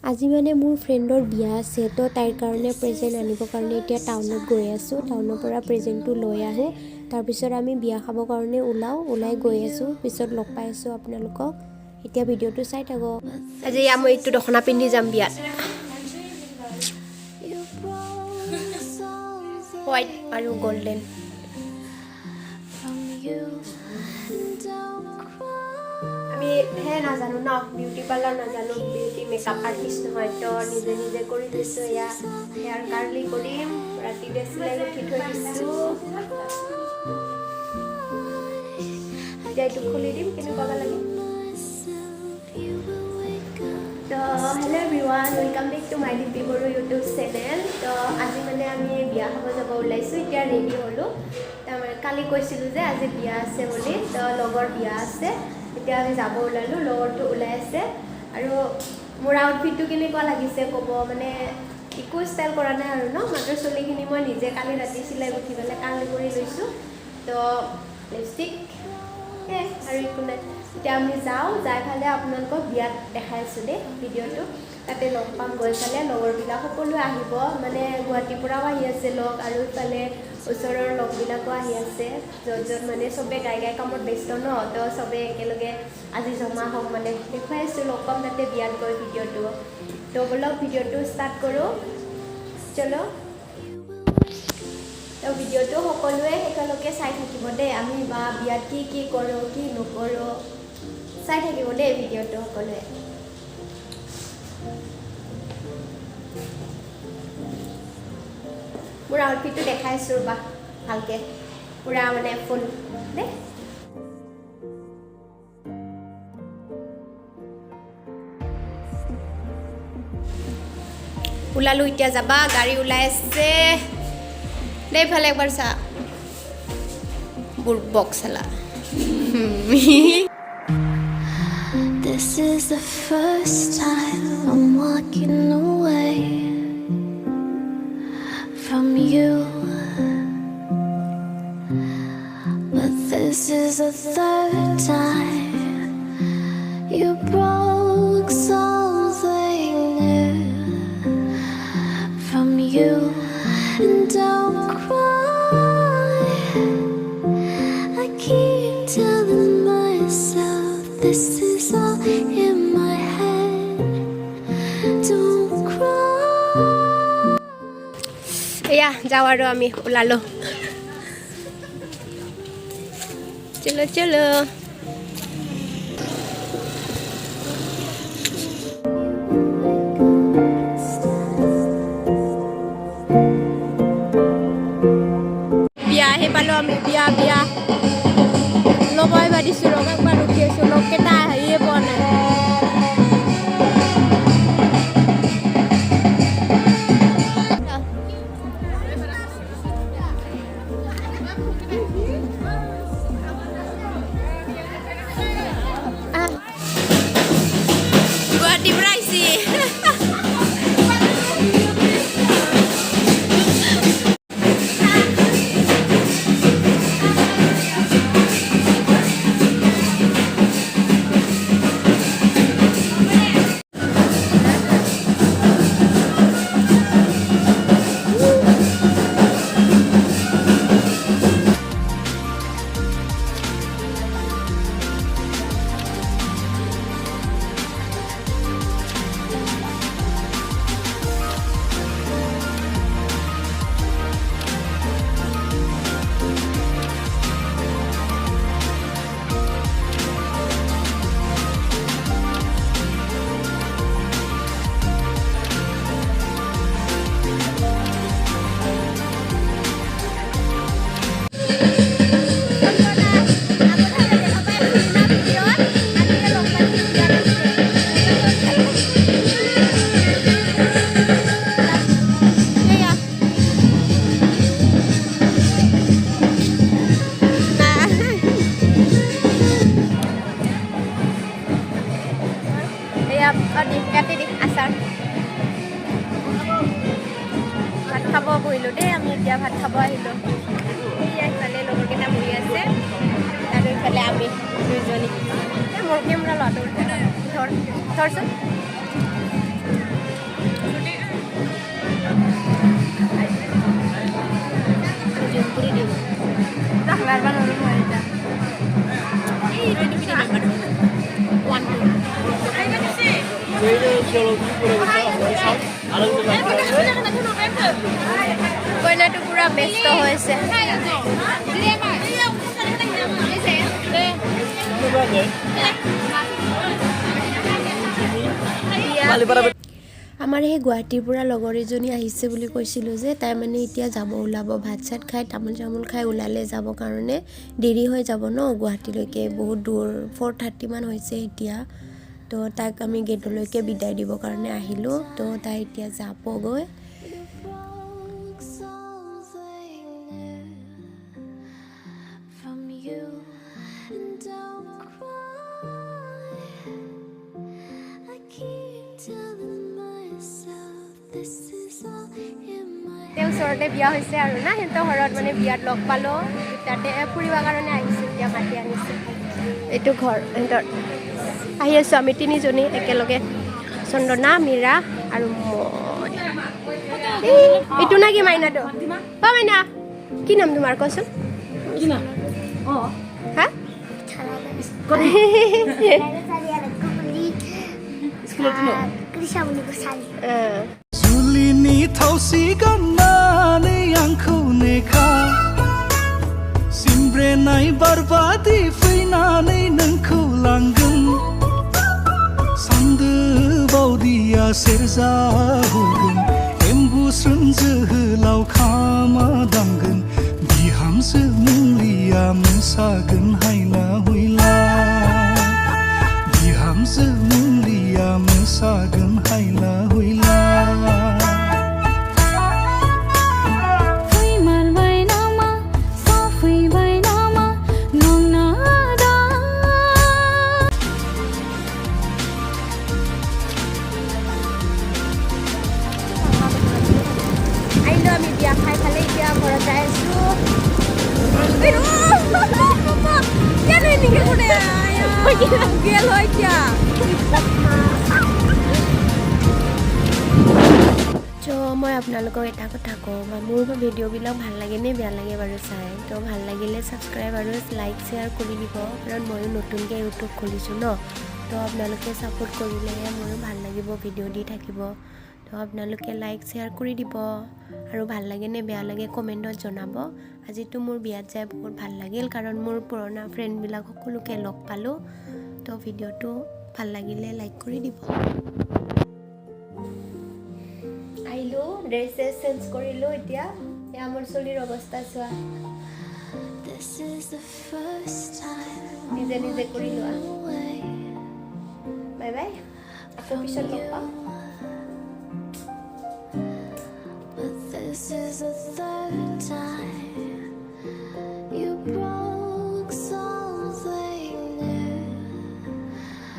আজি মানে মোৰ ফ্ৰেণ্ডৰ বিয়া আছে তো তাইৰ কাৰণে প্ৰেজেন্ট আনিবৰ কাৰণে এতিয়া টাউনত গৈ আছোঁ টাউনৰ পৰা প্ৰেজেন্টটো লৈ আহোঁ তাৰপিছত আমি বিয়া খাবৰ কাৰণে ওলাই গৈ আছোঁ পিছত লগ পাই আছোঁ আপোনালোকক এতিয়া ভিডিঅ'টো চাই থাকক আজি মই এইটো দখনা পিন্ধি যাম বিয়াত হোৱাইট আৰু গোল্ডেন আমি হে নাজানো ন বিউটি পাৰ্লাৰ নাজানো বিউটি মেকআপ আৰ্টিষ্ট নহয় তো নিজে কৰি দিছোঁ এয়া হেয়াৰ কাৰ্লি কৰিম ৰাতিতে চিলাই উঠি থৈ দিছোঁ এতিয়া এইটো খুলি দিম কেনেকুৱা লাগে তো hello' everyone welcome back to my Dimpi Boro YouTube channel তো আজি মানে আমি বিয়া খাব যাব ওলাইছোঁ এতিয়া ৰেডি হ'লোঁ তাৰমানে কালি কৈছিলোঁ যে আজি বিয়া আছে বুলি তো লগৰ বিয়া আছে এতিয়া আমি যাব ওলালোঁ লগৰটো ওলাই আছে আৰু মোৰ আউটফিটটো কেনেকুৱা লাগিছে ক'ব মানে একো ষ্টাইল কৰা নাই আৰু ন মাত্ৰ চুলিখিনি মই নিজে কালি ৰাতি চিলাই উঠি পেলাই কাৰ্লি কৰি লৈছোঁ তো লিপষ্টিক আৰু একো নাই এতিয়া আমি যাওঁ যাই ফালে আপোনালোকক বিয়াত দেখাই আছোঁ দেই ভিডিঅ'টো তাতে লগ পাম গৈ ফালে লগৰবিলাক সকলোৱে আহিব মানে গুৱাহাটীৰ পৰাও আহি আছে লগ আৰু ইফালে ওচৰৰ লগবিলাকো আহি আছে য'ত মানে চবে গাই কামত ব্যস্ত ন তো চবে একেলগে আজি জমা হওক মানে দেখুৱাই আছোঁ লগ পাম তাতে বিয়াত গৈ ভিডিঅ'টো তো বলক ভিডিঅ'টো ষ্টাৰ্ট কৰোঁ চলো তো ভিডিঅ'টো সকলোৱে একেলগে চাই থাকিব দেই আমি বা বিয়াত কি কৰোঁ কি নকৰোঁ চাই থাকিব দেই ভিডিঅ'টো সকলোৱে মোৰ আউটফিটটো দেখাই আছোঁ ৰ'বা ভালকৈ পুৰা মানে ফুল দেই ওলালোঁ এতিয়া যাবা গাড়ী ওলাই আছে দেই ফালে একবাৰ চা বুৰ্বক চালা This is the first time I'm walking away from you, but this is the third time you broke something new from you. And don't cry, I keep telling myself this is all in my head. Don't cry. এয়া যাওঁ আৰু আমি ওলালোঁ চলো বিয়া আহি পালোঁ আমি বিয়া ল'বই পাতিছোঁ লগ একবাৰ ৰখি আছোঁ লগকেইটা আহিয়ে পোৱা নাই গুৱাহাটী পৰা আহিছে খাব বহিলোঁ দেই আমি এতিয়া ভাত খাব আহিলোঁ এইফালে লগৰকেইটা বহি আছে আৰু ইফালে আমি দুইজনী মোৰ কেমেৰা লটো ধৰ ধৰচোন জুমপুৰি দিম ৰাখলাৰ বানৰো মই এটা এই টিভি নাম্বাৰ 1 কইনাটো পুৰা ব্যস্ত হৈছে আমাৰ এই গুৱাহাটীৰ পৰা লগৰ এজনী আহিছে বুলি কৈছিলোঁ যে তাই মানে এতিয়া যাব ওলাব ভাত চাত খাই তামোল চামোল খাই ওলালে যাব কাৰণে দেৰি হৈ যাব ন গুৱাহাটীলৈকে বহুত দূৰ 4:30 মান হৈছে এতিয়া তো তাক আমি গেটলৈকে বিদায় দিবৰ কাৰণে আহিলোঁ তো তাই এতিয়া যাবগৈ ওচৰতে বিয়া হৈছে আৰু না সিহঁতৰ ঘৰত মানে বিয়াত লগ পালোঁ তাতে ফুৰিবৰ কাৰণে আহিছোঁ এতিয়া মাতি আনিছে এইটো ঘৰ সিহঁতৰ আহি আছোঁ আমি তিনিজনী একেলগে চন্দনা মীৰা আৰু মই এইটো না কি মাইনাটো মাইনা কি নাম তোমাৰ কচোন হা जुलिनि थावसि गाननानै आंखौ नेखा सिमब्रेनाय बारबादि फैनानै नोंखौ लांगोन सान्दो बावदिया सेरजा होगोन एम्बुस्रोन जोहोलाव खामा दांगोन बिहामजो मुलिया मोसागोन हायला हुइला बिहामजो मुलिया मोसागोन हायला हुइला আমি বিয়া খাই খালে এতিয়া ঘৰত যাই আছোঁ মই আপোনালোকক এটা কথা কওঁ বা মোৰ ভিডিঅ'বিলাক ভাল লাগে নে বেয়া লাগে বাৰু চাই তো ভাল লাগিলে ছাবস্ক্ৰাইব আৰু লাইক শ্বেয়াৰ কৰি দিব কাৰণ ময়ো নতুনকৈ ইউটিউব খুলিছোঁ ন তো আপোনালোকে ছাপোৰ্ট কৰিলেহে ময়ো ভাল লাগিব ভিডিঅ' দি থাকিব তো আপোনালোকে লাইক শ্বেয়াৰ কৰি দিব আৰু ভাল লাগে নে বেয়া লাগে কমেণ্টত জনাব আজিতো মোৰ বিয়াত যাই বহুত ভাল লাগিল কাৰণ মোৰ পুৰণা ফ্ৰেণ্ডবিলাক সকলোকে লগ পালোঁ তো ভিডিঅ'টো ভাল লাগিলে লাইক কৰি দিব আহিলোঁ ড্ৰেছ চেঞ্জ কৰিলোঁ এতিয়া এয়া মোৰ চুলিৰ অৱস্থা চোৱা নিজে নিজে কৰি লোৱা বাই বাই আকৌ পিছত লগ পাম This is the third time